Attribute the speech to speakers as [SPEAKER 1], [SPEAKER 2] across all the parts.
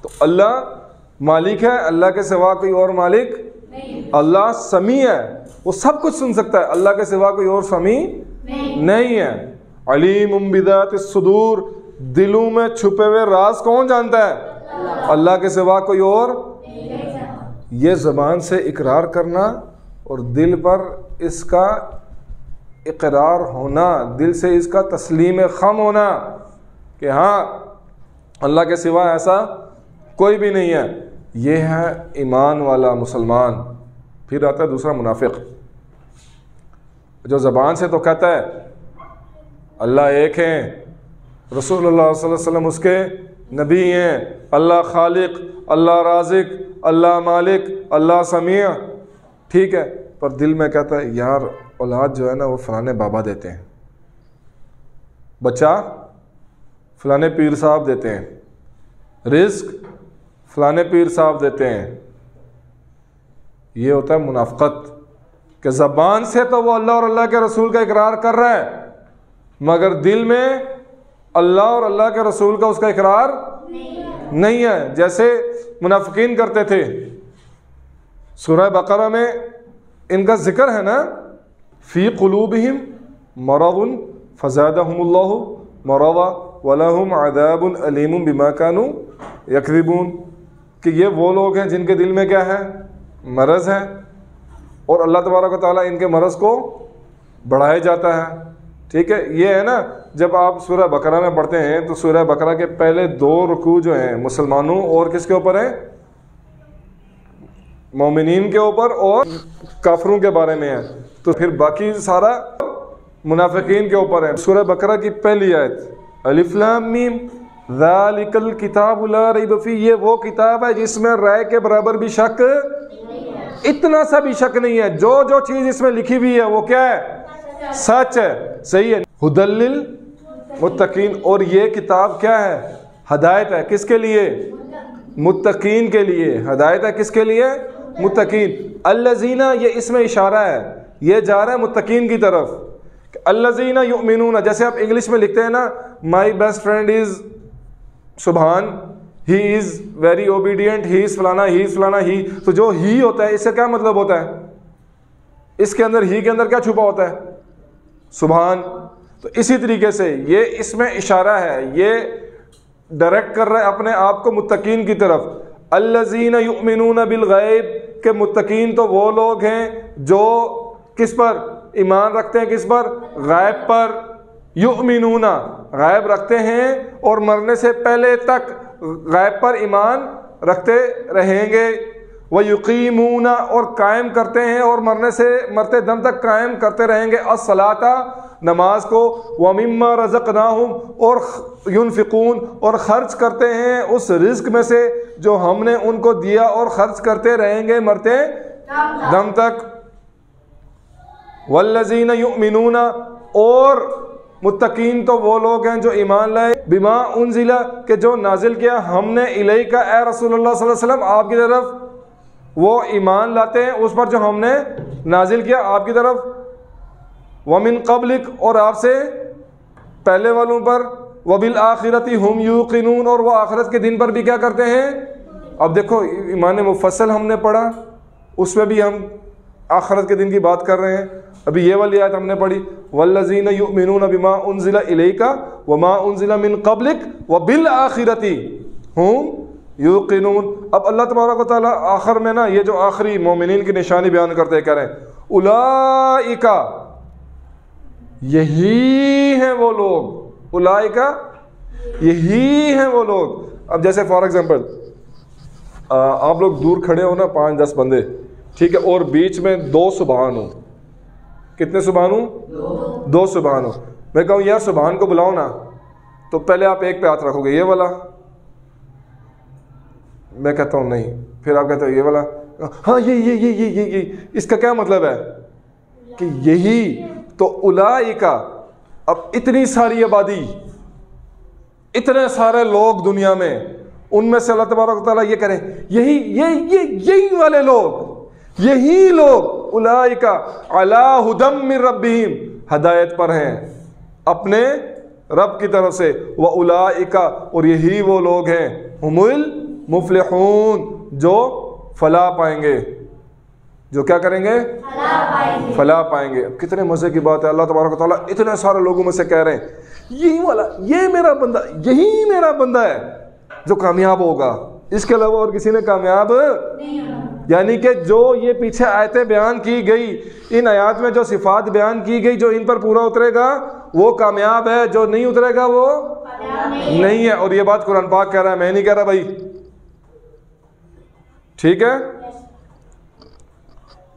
[SPEAKER 1] تو اللہ مالک ہے، اللہ کے سوا کوئی اور مالک نہیں۔ اللہ سمیع ہے، وہ سب کچھ سن سکتا ہے، اللہ کے سوا کوئی اور سمیع نہیں ہے۔ علیم بذات الصدور، دلوں میں چھپے ہوئے راز کون جانتا ہے؟ اللہ کے سوا کوئی اور۔ یہ زبان سے اقرار کرنا اور دل پر اس کا اقرار ہونا، دل سے اس کا تسلیم خم ہونا کہ ہاں اللہ کے سوا ایسا کوئی بھی نہیں ہے، یہ ہے ایمان والا مسلمان۔ پھر آتا ہے دوسرا منافق، جو زبان سے تو کہتا ہے اللہ ایک ہیں، رسول اللہ صلی اللہ علیہ وسلم اس کے نبی ہیں، اللہ خالق، اللہ رازق، اللہ مالک، اللہ سمیع، ٹھیک ہے، پر دل میں کہتا ہے یار اولاد جو ہے نا وہ فلانے بابا دیتے ہیں، بچہ فلانے پیر صاحب دیتے ہیں، رزق فلانے پیر صاحب دیتے ہیں۔ یہ ہوتا ہے منافقت، کہ زبان سے تو وہ اللہ اور اللہ کے رسول کا اقرار کر رہا ہے، مگر دل میں اللہ اور اللہ کے رسول کا اس کا اقرار نہیں ہے، جیسے منافقین کرتے تھے۔ سورہ بقرہ میں ان کا ذکر ہے نا، فی قلوبہم مرض فزادہم اللہ مرضا ولہم عذاب علیم بما کانوا یکذبون، کہ یہ وہ لوگ ہیں جن کے دل میں کیا ہے؟ مرض ہے، اور اللہ تبارک و تعالیٰ ان کے مرض کو بڑھائے جاتا ہے، ٹھیک ہے۔ یہ ہے نا جب آپ سورہ بقرہ میں پڑھتے ہیں تو سورہ بقرہ کے پہلے 2 رکوع جو ہیں مسلمانوں اور کس کے اوپر ہیں؟ مومنین کے اوپر اور کافروں کے بارے میں ہے، تو پھر باقی سارا منافقین کے اوپر ہے۔ سورہ بقرہ کی پہلی آیت الف لام میم ذالک الکتاب لا ریب فیہ، یہ وہ کتاب ہے جس میں رائے کے برابر بھی شک، اتنا سا بھی شک نہیں ہے، جو چیز اس میں لکھی ہوئی ہے وہ کیا ہے؟ سچ ہے، صحیح ہے۔ ھدی للمتقین، اور یہ کتاب کیا ہے؟ ہدایت ہے، کس کے لیے؟ متقین کے لیے۔ ہدایت ہے کس کے لیے؟ متقین۔ الذین، یہ اس میں اشارہ ہے، یہ جا رہا ہے متقین کی طرف۔ الذین یؤمنون، جیسے آپ انگلش میں لکھتے ہیں نا مائی بیسٹ فرینڈ از سبحان، ہی از ویری اوبیڈینٹ، ہی از فلانا، ہی از فلانا، ہی، تو جو ہی ہوتا ہے اس سے کیا مطلب ہوتا ہے؟ اس کے اندر، ہی کے اندر کیا چھپا ہوتا ہے؟ سبحان۔ تو اسی طریقے سے یہ اس میں اشارہ ہے، یہ ڈائریکٹ کر رہا ہے اپنے آپ کو متقین کی طرف۔ الذین یؤمنون بالغیب، کہ متقین تو وہ لوگ ہیں جو کس پر ایمان رکھتے ہیں؟ کس پر؟ غیب پر۔ یؤمنون، غیب رکھتے ہیں اور مرنے سے پہلے تک غیب پر ایمان رکھتے رہیں گے۔ وَيُقِيمُونَ، اور قائم کرتے ہیں اور مرتے دم تک قائم کرتے رہیں گے الصلاۃ، نماز کو۔ وَمِمَّا رَزَقْنَاهُمْ، اور يُنْفِقُونَ، اور خرچ کرتے ہیں اس رزق میں سے جو ہم نے ان کو دیا، اور خرچ کرتے رہیں گے مرتے دم تک۔ وَالَّذِينَ يُؤْمِنُونَ، اور متقین تو وہ لوگ ہیں جو ایمان لائے بما انزل، کہ جو نازل کیا ہم نے الیک، اے رسول اللہ صلی اللہ علیہ وسلم آپ کی طرف، وہ ایمان لاتے ہیں اس پر جو ہم نے نازل کیا آپ کی طرف۔ ومن قبلک، اور آپ سے پہلے والوں پر۔ وبالآخرۃ ہم یوقنون، اور وہ آخرت کے دن پر بھی کیا کرتے ہیں؟ اب دیکھو ایمان مفصل ہم نے پڑھا، اس میں بھی ہم آخرت کے دن کی بات کر رہے ہیں۔ ابھی یہ والی آیت ہم نے پڑھی والذین یؤمنون بما انزل الیک وما انزل من قبلک وبالآخرۃ ہم یوقنون۔ اب اللہ تبارک و تعالیٰ آخر میں نا یہ جو آخری مومنین کی نشانی بیان کرتے ہیں، کہہ رہے ہیں اولئک، یہی ہیں وہ لوگ، اولئک یہی ہیں وہ لوگ۔ اب جیسے فار ایگزامپل آپ لوگ دور کھڑے ہو نا 5-10 بندے، ٹھیک ہے، اور بیچ میں 2 سبحان ہوں۔ کتنے سبحان ہوں؟ 2 سبحان ہوں۔ میں کہوں یار سبحان کو بلاؤ نا، تو پہلے آپ ایک پہ ہاتھ رکھو گے، یہ والا، میں کہتا ہوں نہیں، پھر آپ کہتے ہو یہ والا، ہاں یہ اس کا کیا مطلب ہے؟ کہ یہی تو اولئک۔ اب اتنی ساری آبادی، اتنے سارے لوگ دنیا میں، ان میں سے اللہ تبارک و تعالیٰ یہ کرے یہی والے لوگ، یہی لوگ اولئک علی ھدی من ربہم، ہدایت پر ہیں اپنے رب کی طرف سے۔ واولئک، اور یہی وہ لوگ ہیں، ہم مفلحون، جو فلاح پائیں گے، جو کیا کریں گے؟ فلاح پائیں گے۔ کتنے مزے کی بات ہے، اللہ تبارک و تعالیٰ اتنے سارے لوگوں میں سے کہہ رہے ہیں یہی والا، یہ میرا بندہ، یہی میرا بندہ ہے جو کامیاب ہوگا، اس کے علاوہ اور کسی نے کامیاب نہیں ہوگا۔ یعنی کہ جو یہ پیچھے آیتیں بیان کی گئی، ان آیات میں جو صفات بیان کی گئی، جو ان پر پورا اترے گا وہ کامیاب ہے، جو نہیں اترے گا وہ نہیں ہے۔ اور یہ بات قرآن پاک کہہ رہا ہے، میں نہیں کہہ رہا بھائی، ٹھیک ہے۔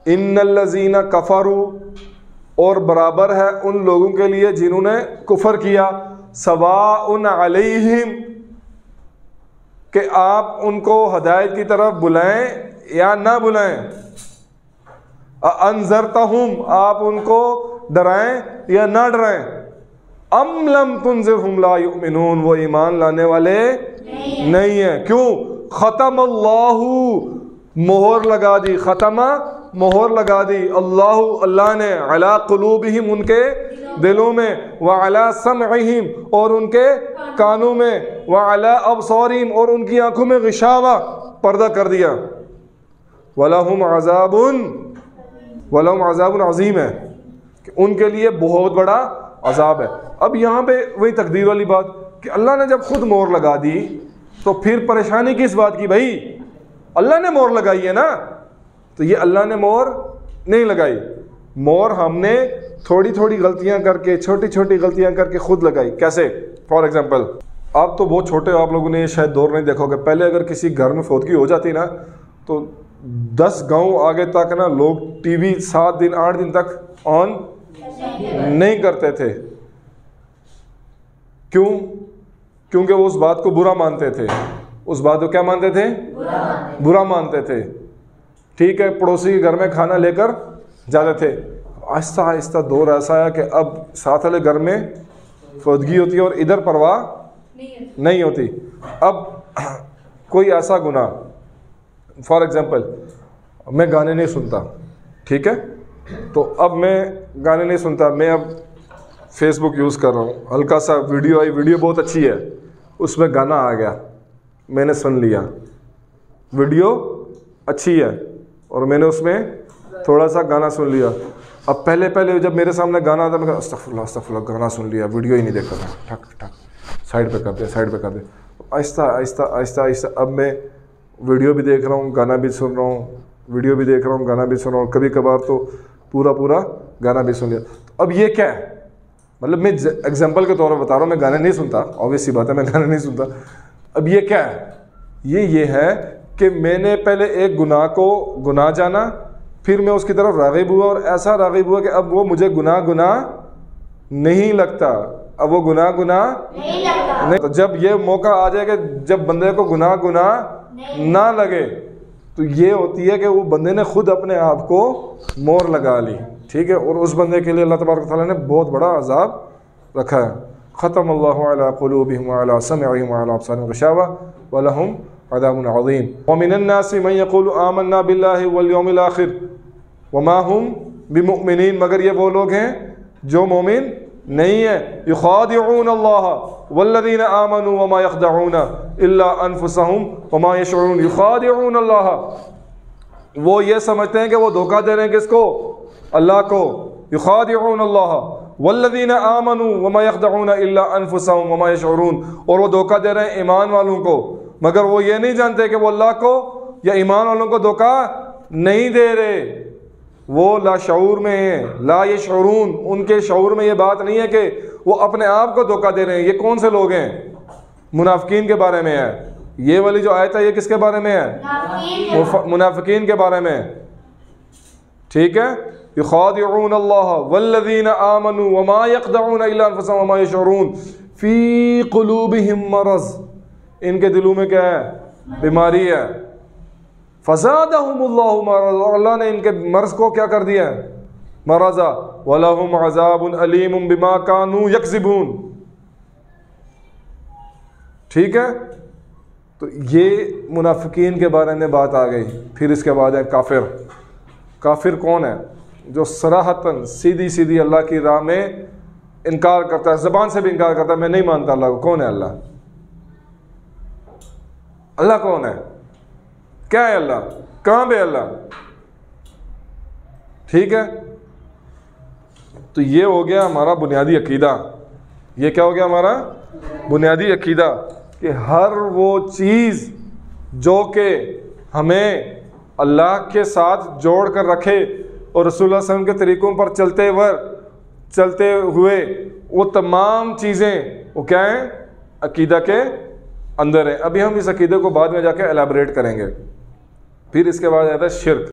[SPEAKER 1] ان الذین کفروا، اور برابر ہے ان لوگوں کے لیے جنہوں نے کفر کیا، سواء علیہم، کہ آپ ان کو ہدایت کی طرف بلائیں یا نہ بلائیں، انذرتہم، آپ ان کو ڈرائیں یا نہ ڈرائیں، ام لم تنذرہم لا یؤمنون، وہ ایمان لانے والے نہیں ہیں۔ کیوں؟ ختم اللہ، مہر لگا دی، ختمہ مہر لگا دی، اللہ نے، علی قلوبہم، ان کے دلوں میں، وعلی سمعہم، اور ان کے کانوں میں، وعلی ابصارہم، اور ان کی آنکھوں میں، غشاوہ، پردہ کر دیا، وَلَهُمْ عَذَابٌ عظیم، ہے کہ ان کے لیے بہت بڑا عذاب ہے۔ اب یہاں پہ وہی تقدیر والی بات کہ اللہ نے جب خود مہر لگا دی تو پھر پریشانی کس بات کی؟ بھائی اللہ نے مہر لگائی ہے نا، تو یہ اللہ نے مہر نہیں لگائی، مہر ہم نے تھوڑی تھوڑی غلطیاں کر کے، چھوٹی چھوٹی غلطیاں کر کے خود لگائی۔ کیسے؟ فار ایگزامپل، آپ تو بہت چھوٹے ہو، آپ لوگوں نے یہ شاید دور نہیں دیکھو گے، پہلے اگر کسی گھر میں فوتگی ہو جاتی نا تو 10 گاؤں آگے تک نا لوگ ٹی وی 7 دن 8 دن تک آن نہیں کرتے تھے۔ کیوں؟ کیونکہ وہ اس بات کو برا مانتے تھے، اس بات کو کیا مانتے تھے؟ برا مانتے تھے، ٹھیک ہے۔ پڑوسی کے گھر میں کھانا لے کر جاتے تھے۔ آہستہ آہستہ دور ایسا ہے کہ اب ساتھ والے گھر میں فوتگی ہوتی ہے اور ادھر پرواہ نہیں ہوتی۔ اب کوئی ایسا گناہ، فار ایگزامپل میں گانے نہیں سنتا، ٹھیک ہے، تو اب میں گانے نہیں سنتا، میں اب فیس بک یوز کر رہا ہوں، ہلکا سا ویڈیو آئی، ویڈیو بہت اچھی ہے، اس میں گانا آ گیا، میں نے سن لیا، ویڈیو اچھی ہے اور میں نے اس میں تھوڑا سا گانا سن لیا۔ اب پہلے جب میرے سامنے گانا آتا میں کہا استغفر اللہ، گانا سن لیا، ویڈیو ہی نہیں دیکھتا تھا، ٹھک ٹھک سائڈ پہ کر دے۔ آہستہ آہستہ اب میں ویڈیو بھی دیکھ رہا ہوں، گانا بھی سن رہا ہوں، ویڈیو بھی دیکھ رہا ہوں، گانا بھی سن رہا ہوں، کبھی کبھار تو پورا گانا بھی سن لیا۔ تو اب یہ کیا ہے؟ مطلب میں ایگزامپل کے طور پر بتا رہا ہوں، میں گانے نہیں سنتا، آبویس سی بات ہے میں گانے نہیں سنتا۔ اب یہ کیا ہے؟ یہ ہے کہ میں نے پہلے ایک گناہ کو گناہ جانا، پھر میں اس کی طرف راغب ہوا، اور ایسا راغب ہوا کہ اب وہ مجھے گناہ نہیں لگتا، اب وہ گناہ نہیں۔ تو جب یہ موقع آ جائے کہ جب بندے کو گناہ نہ لگے، تو یہ ہوتی ہے کہ وہ بندے نے خود اپنے آپ کو مہر لگا لی، ٹھیک ہے، اور اس بندے کے لیے اللہ تبارک و تعالیٰ نے بہت بڑا عذاب رکھا ہے۔ ختم اللہ علی قلوبہم وعلی سمعہم وعلی ابصارہم غشاوہ ولہم عذاب عظیم۔ ومن الناس من یقول آمنا باللہ والیوم الآخر وما ہم بمؤمنین، مگر یہ وہ لوگ ہیں جو مومن نہیں ہے۔ یخادعون اللہ والذین آمنوا وما یخدعون الا انفسہم وما یشعرون۔ یخادعون اللہ، وہ یہ سمجھتے ہیں کہ وہ دھوکہ دے رہے ہیں کس کو؟ اللہ کو۔ یخادعون اللہ والذین آمنوا وما یخدعون الا انفسہم وما یشعرون، اور وہ دھوکہ دے رہے ہیں ایمان والوں کو، مگر وہ یہ نہیں جانتے کہ وہ اللہ کو یا ایمان والوں کو دھوکہ نہیں دے رہے، وہ لا شعور میں ہیں، لا یشعرون، ان کے شعور میں یہ بات نہیں ہے کہ وہ اپنے آپ کو دھوکہ دے رہے ہیں۔ یہ کون سے لوگ ہیں؟ منافقین کے بارے میں ہے یہ والی جو آیت ہے، یہ کس کے بارے میں ہے؟ منافقین کے بارے میں، ٹھیک ہے۔ یخادعون اللہ والذین آمنوا وما یخدعون الا انفسہم وما یشعرون فی قلوبہم مرض، ان کے دلوں میں کیا ہے؟ بیماری ہے۔ فزادہم اللہ مرض، اور اللہ نے ان کے مرض کو کیا کر دیا ہے؟ مرضا۔ ولہم عذاب علیم بما کانوا یکذبون، ٹھیک ہے۔ تو یہ منافقین کے بارے میں بات آ گئی۔ پھر اس کے بعد ہے کافر۔ کافر کون ہے؟ جو صراحتاً سیدھی اللہ کی راہ میں انکار کرتا ہے، زبان سے بھی انکار کرتا ہے، میں نہیں مانتا اللہ کو۔ کون ہے اللہ؟ اللہ کون ہے؟ کیا ہے اللہ؟ کہاں پہ اللہ؟ ٹھیک ہے، تو یہ ہو گیا ہمارا بنیادی عقیدہ. یہ کیا ہو گیا ہمارا بنیادی عقیدہ، کہ ہر وہ چیز جو کہ ہمیں اللہ کے ساتھ جوڑ کر رکھے اور رسول اللہ صلی اللہ علیہ وسلم کے طریقوں پر چلتے ہوئے وہ تمام چیزیں وہ کیا ہیں؟ عقیدہ کے اندر ہیں. ابھی ہم اس عقیدے کو بعد میں جا کے الیبریٹ کریں گے. پھر اس کے بعد آتا ہے شرک.